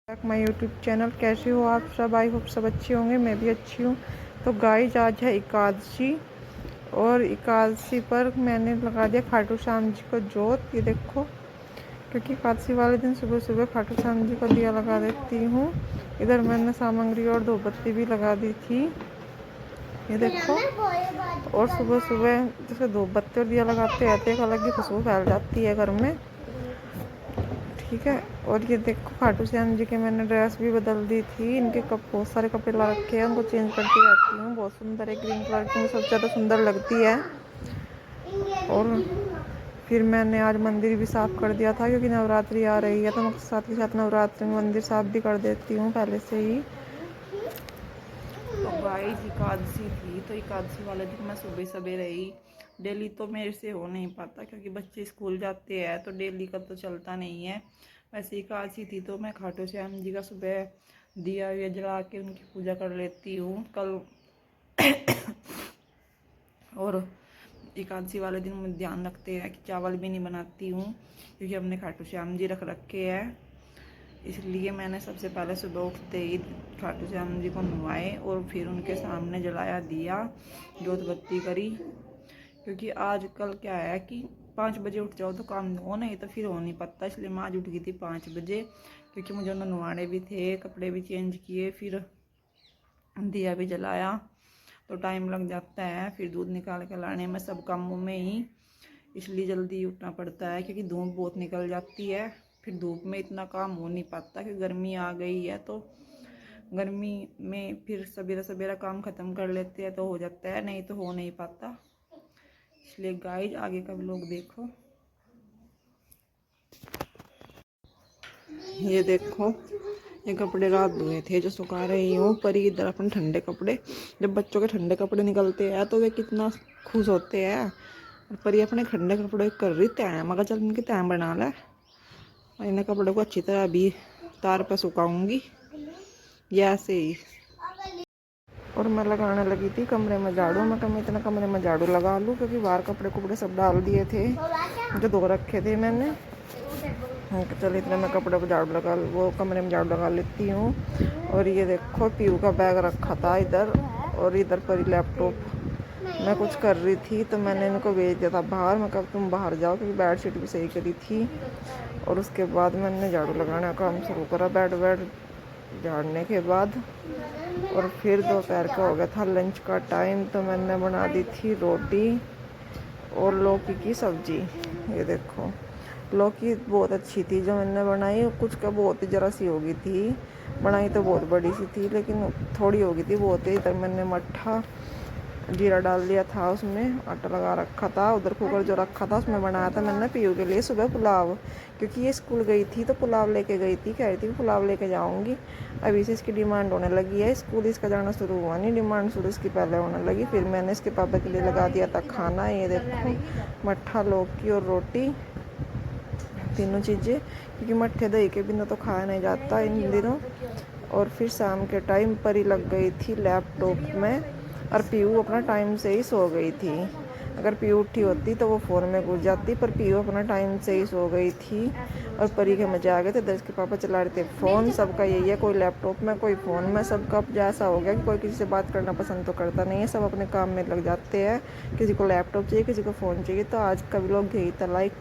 My YouTube channel. कैसे हो आप सब? आई होप सब अच्छे होंगे, मैं भी अच्छी हूँ। तो गाइस, आज है एकादशी और एकादशी पर मैंने लगा दिया खाटू श्याम जी को जोत। ये देखो, क्योंकि एकादशी वाले दिन सुबह सुबह खाटू श्याम जी को दिया लगा देती हूँ। इधर मैंने सामग्री और धूप बत्ती भी लगा दी थी, ये देखो। और सुबह सुबह जैसे धूप बत्ती और दिया लगाते रहते हैं, एक अलग ही खुशबू फैल जाती है घर में, ठीक है। और ये देखो, खाटू श्याम जी के मैंने ड्रेस भी बदल दी थी। इनके बहुत सारे कपड़े ला रखे हैं, उनको चेंज करती रहती हूँ। बहुत सुंदर है, ग्रीन कलर की मुझे सबसे ज़्यादा सुंदर लगती है। और फिर मैंने आज मंदिर भी साफ़ कर दिया था, क्योंकि नवरात्रि आ रही है, तो मैं साथ ही साथ नवरात्रि में मंदिर साफ़ भी कर देती हूँ पहले से ही। तो गाइस, एकादशी थी, तो एकादशी वाले दिन मैं सुबह सवेरे ही, डेली तो मेरे से हो नहीं पाता क्योंकि बच्चे स्कूल जाते हैं, तो डेली का तो चलता नहीं है। वैसे एकादशी थी तो मैं खाटू श्याम जी का सुबह दिया हुआ जला के उनकी पूजा कर लेती हूँ कल। और एकादशी वाले दिन मुझे ध्यान रखते हैं कि चावल भी नहीं बनाती हूँ, क्योंकि हमने खाटू श्याम जी रख रखे हैं। इसलिए मैंने सबसे पहले सुबह उठते ही खाटू श्याम जी को नहवाए और फिर उनके सामने जलाया दिया, जोत बत्ती करी। क्योंकि आजकल क्या है कि 5 बजे उठ जाओ तो काम हो, नहीं तो फिर हो नहीं पाता। इसलिए मैं आज उठ गई थी 5 बजे, क्योंकि मुझे उन्हें नहवाने भी थे, कपड़े भी चेंज किए, फिर दिया भी जलाया, तो टाइम लग जाता है फिर दूध निकाल के लाने में, सब कामों में ही। इसलिए जल्दी उठना पड़ता है, क्योंकि धूप बहुत निकल जाती है, फिर धूप में इतना काम हो नहीं पाता। क्योंकि गर्मी आ गई है, तो गर्मी में फिर सवेरा सवेरा काम ख़त्म कर लेते हैं तो हो जाता है, नहीं तो हो नहीं पाता। इसलिए गाइस, आगे का व्लॉग देखो। ये देखो, ये कपड़े रात धोए थे जो सुखा रही हूँ। पर इधर अपन ठंडे कपड़े, जब बच्चों के ठंडे कपड़े निकलते हैं तो वे कितना खुश होते हैं। पर ये अपने ठंडे कपड़े कर रही तय, मगर चल इनकी तय बना ला। इन्हें कपड़े को अच्छी तरह अभी तार पर सुखाऊंगी, ये ऐसे ही। और मैं लगाने लगी थी कमरे में झाड़ू। मैं कम इतना कमरे में झाड़ू लगा लूँ, क्योंकि बाहर कपड़े कुपड़े सब डाल दिए थे जो धो रखे थे मैंने। चल इतना मैं कपड़े को झाड़ू लगा, वो कमरे में झाड़ू लगा लेती हूँ। और ये देखो, पीयू का बैग रखा था इधर, और इधर पर लैपटॉप। मैं कुछ कर रही थी तो मैंने इनको भेज दिया था बाहर। मैं कब तुम बाहर जाओ, क्योंकि बेडशीट भी सही करी थी। और उसके बाद मैंने झाड़ू लगाने का काम शुरू करा, बेड वेड झाड़ने के बाद। और फिर दोपहर का हो गया था लंच का टाइम, तो मैंने बना दी थी रोटी और लौकी की सब्जी। ये देखो, लौकी बहुत अच्छी थी जो मैंने बनाई, कुछ का बहुत ही ज़रा सी हो गई थी। बनाई तो बहुत बड़ी सी थी, लेकिन थोड़ी हो गई थी बहुत ही। तब मैंने मट्ठा जीरा डाल दिया था, उसमें आटा लगा रखा था। उधर कुकर जो रखा था उसमें बनाया था मैंने पीयू के लिए सुबह पुलाव, क्योंकि ये स्कूल गई थी तो पुलाव लेके गई थी। कह रही थी पुलाव लेके जाऊंगी। अभी से इसकी डिमांड होने लगी है, स्कूल इसका जाना शुरू हुआ नहीं, डिमांड शुरू इसकी पहले होने लगी। फिर मैंने इसके पापा के लिए लगा दिया था खाना। ये देखो, मट्ठा, लौकी और रोटी, तीनों चीज़ें, क्योंकि मट्ठे दही के बिना तो खाया नहीं जाता इन दिनों। और फिर शाम के टाइम पर ही लग गई थी लैपटॉप में, और पीयू अपना टाइम से ही सो गई थी। अगर पीयू उठी होती तो वो फ़ोन में घुस जाती, पर पीयू अपना टाइम से ही सो गई थी। और परी के मजे आ गए थे, दस के पापा चला रहे थे फ़ोन। सबका यही है, कोई लैपटॉप में, कोई फ़ोन में। सबका अब जैसा हो गया कि कोई किसी से बात करना पसंद तो करता नहीं है, सब अपने काम में लग जाते हैं। किसी को लैपटॉप चाहिए, किसी को फ़ोन चाहिए। तो आज का व्लॉग यही था। लाइक